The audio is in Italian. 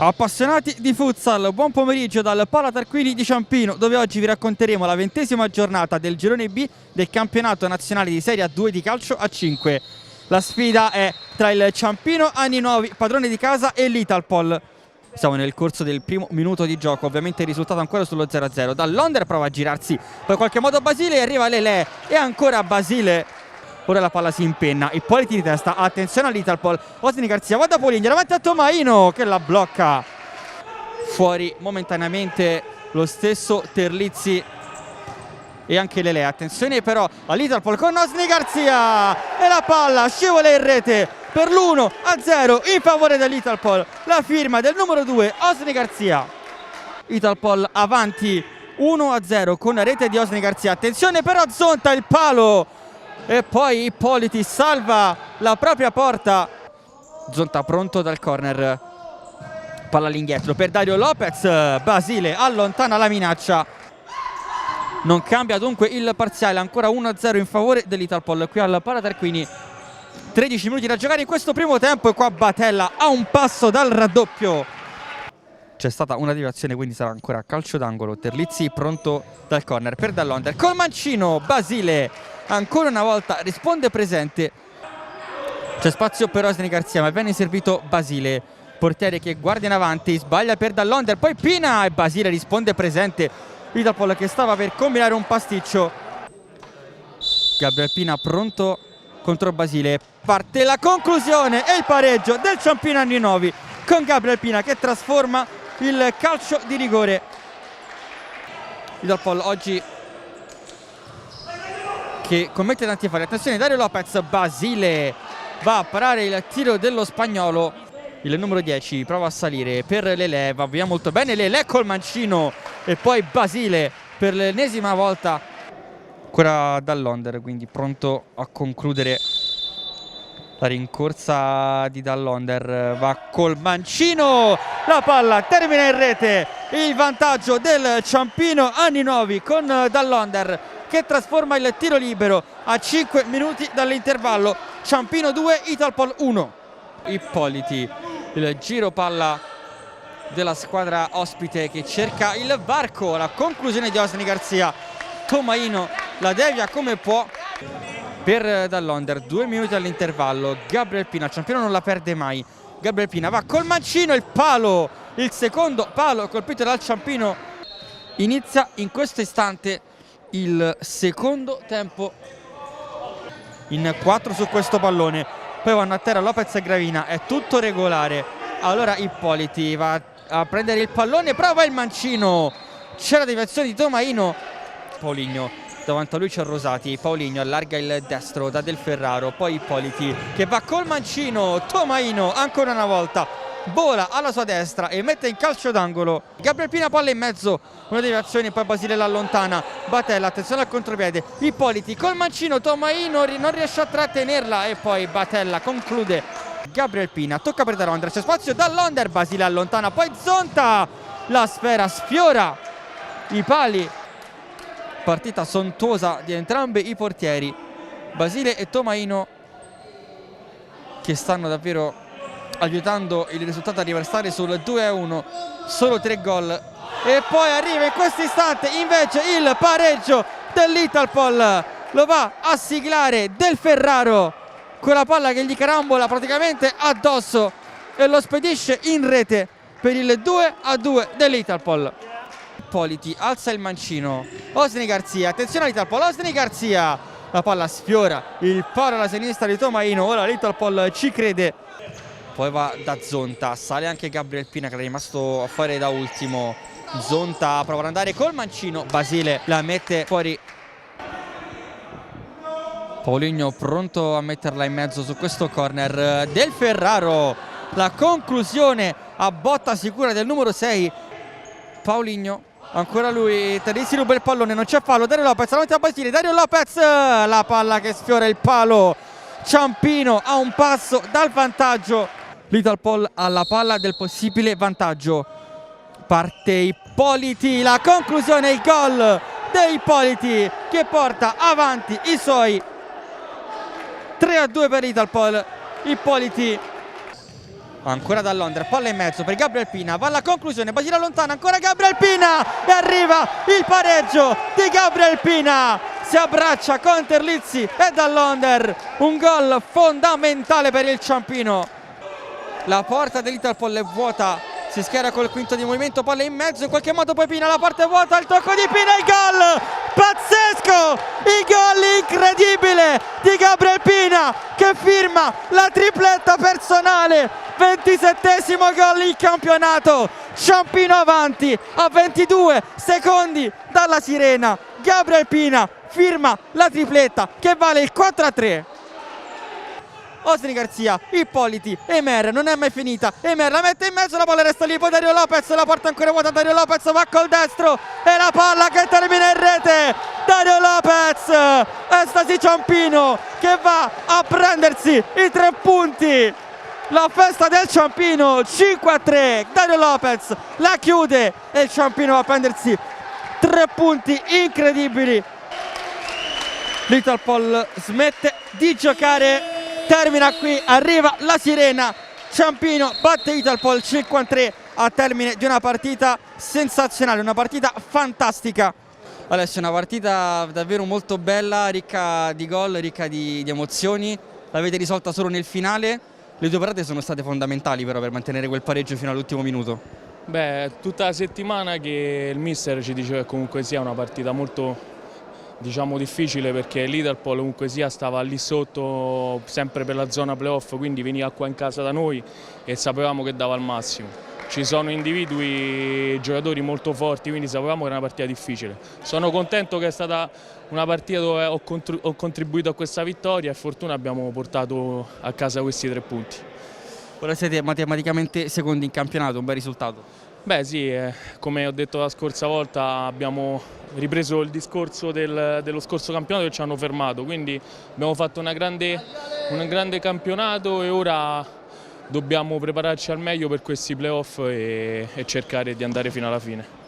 Appassionati di futsal, buon pomeriggio dal Pala Tarquini di Ciampino, dove oggi vi racconteremo la 20ª giornata del girone B del campionato nazionale di Serie A2 di calcio a 5. La sfida è tra il Ciampino Anni Nuovi, padrone di casa, e l'Italpol. Siamo nel corso del primo minuto di gioco, ovviamente il risultato ancora sullo 0-0. Dall'Onder prova a girarsi, poi in qualche modo Basile, arriva Lele e ancora Basile. Ora la palla si impenna, Ippoliti di testa, attenzione all'Italpol, Osni Garzia va da Poligno, davanti a Tomaino che la blocca. Fuori momentaneamente lo stesso Terlizzi e anche Lele, attenzione però all'Italpol con Osni Garzia e la palla scivola in rete per l'1-0 in favore dell'Italpol, la firma del numero 2 Osni Garzia. Italpol avanti 1-0 con la rete di Osni Garzia, attenzione però Zonta, il palo, e poi Ippoliti salva la propria porta. Zonta pronto dal corner, palla all'indietro per Dario Lopez, Basile allontana la minaccia. Non cambia dunque il parziale, ancora 1-0 in favore dell'Italpol qui al Pala Tarquini. 13 minuti da giocare in questo primo tempo e qua Batella a un passo dal raddoppio. C'è stata una deviazione, quindi sarà ancora calcio d'angolo. Terlizzi pronto dal corner per Dall'Onder col mancino, Basile ancora una volta risponde presente. C'è spazio per Osni Garzia, ma viene servito Basile, portiere che guarda in avanti, sbaglia per Dall'Onder, poi Pina e Basile risponde presente. Italpol che stava per combinare un pasticcio. Gabriel Pina pronto contro Basile, parte la conclusione e il pareggio del Ciampino Anni Nuovi con Gabriel Pina che trasforma il calcio di rigore. Italpol oggi che commette tanti falli, attenzione Dario Lopez, Basile va a parare il tiro dello spagnolo, il numero 10 prova a salire per Lele, va via molto bene Lele col mancino e poi Basile per l'ennesima volta, ancora Dall'Onder, quindi pronto a concludere la rincorsa di Dall'Onder, va col mancino, la palla termina in rete, il vantaggio del Ciampino Anni Nuovi con Dall'Onder che trasforma il tiro libero a 5 minuti dall'intervallo. Ciampino 2, Italpol 1. Ippoliti, il giro palla della squadra ospite che cerca il varco, la conclusione di Osni Garzia. Tomaino la devia come può per Dall'Onder, 2 minuti all'intervallo. Gabriel Pina, Ciampino non la perde mai. Gabriel Pina va col mancino, il palo, il secondo palo colpito dal Ciampino. Inizia in questo istante il secondo tempo in 4 su questo pallone, poi vanno a terra Lopez e Gravina, è tutto regolare. Allora Ippoliti va a prendere il pallone, prova il mancino, c'è la deviazione di Tomaino. Poligno, davanti a lui c'è Rosati, Paulinho allarga il destro da Del Ferraro, poi Ippoliti che va col mancino, Tomaino ancora una volta vola alla sua destra e mette in calcio d'angolo. Gabriel Pina, palla in mezzo, una deviazione, poi Basile l'allontana. Batella, attenzione al contropiede, Ippoliti col mancino, Tomaino non riesce a trattenerla e poi Batella conclude. Gabriel Pina tocca per Dall'Onder, c'è spazio Dall'Onder, Basile allontana, poi Zonta, la sfera sfiora i pali. Partita sontuosa di entrambi i portieri, Basile e Tomaino, che stanno davvero aiutando il risultato a riversare sul 2-1, solo 3 gol. E poi arriva in questo istante invece il pareggio dell'Italpol, lo va a siglare Del Ferraro con la palla che gli carambola praticamente addosso e lo spedisce in rete per il 2-2 dell'Italpol. Ippoliti alza il mancino, Osni Garzia, attenzione all'Italpol, Osni Garzia, la palla sfiora il palo alla sinistra di Tomaino, ora l'Italpol ci crede. Poi va da Zonta, sale anche Gabriel Pina che è rimasto a fare da ultimo. Zonta prova ad andare col mancino, Basile la mette fuori. Paulinho pronto a metterla in mezzo su questo corner. Del Ferraro, la conclusione a botta sicura del numero 6. Paulinho, ancora lui, Terlizzi ruba il pallone, non c'è fallo. Dario Lopez davanti a Basile, Dario Lopez, la palla che sfiora il palo. Ciampino a un passo dal vantaggio. L'Italpol ha la palla del possibile vantaggio. Parte Ippoliti, la conclusione, il gol di Ippoliti che porta avanti i suoi. 3-2 per l'Italpol. Ippoliti Ancora dall'Onder, palla in mezzo per Gabriel Pina, va alla conclusione, Basile allontana, ancora Gabriel Pina e arriva il pareggio di Gabriel Pina, si abbraccia con Terlizzi e dall'Onder, un gol fondamentale per il Ciampino. La porta dell'Italpol è vuota, si schiera col quinto di movimento, palla in mezzo, in qualche modo poi Pina, la parte è vuota, il tocco di Pina, il gol pazzesco, il gol incredibile di Gabriel Pina che firma la tripletta personale, 27esimo gol in campionato, Ciampino avanti a 22 secondi dalla sirena, Gabriel Pina firma la tripletta che vale il 4-3. Osni Garzia, Ippoliti, Emer, non è mai finita, Emer la mette in mezzo, la palla resta lì, poi Dario Lopez, la porta ancora vuota, Dario Lopez va col destro e la palla che termina in rete, Dario Lopez, estasi Ciampino che va a prendersi i 3 punti, la festa del Ciampino, 5-3, Dario Lopez la chiude e il Ciampino va a prendersi 3 punti incredibili, l'Italpol smette di giocare. Termina qui, arriva la sirena, Ciampino batte Italpol 5-3 a termine di una partita sensazionale, una partita fantastica. Alessio, una partita davvero molto bella, ricca di gol, ricca di emozioni, l'avete risolta solo nel finale, le due parate sono state fondamentali però per mantenere quel pareggio fino all'ultimo minuto. Beh, tutta la settimana che il mister ci dice che comunque sia una partita molto difficile perché l'Italpol comunque sia stava lì sotto sempre per la zona playoff, quindi veniva qua in casa da noi e sapevamo che dava il massimo. Ci sono individui, giocatori molto forti, quindi sapevamo che era una partita difficile. Sono contento che è stata una partita dove ho contribuito a questa vittoria e fortuna abbiamo portato a casa questi 3 punti. Ora siete matematicamente secondi in campionato, un bel risultato. Beh sì, come ho detto la scorsa volta abbiamo ripreso il discorso dello scorso campionato che ci hanno fermato, quindi abbiamo fatto un grande campionato e ora dobbiamo prepararci al meglio per questi playoff e cercare di andare fino alla fine.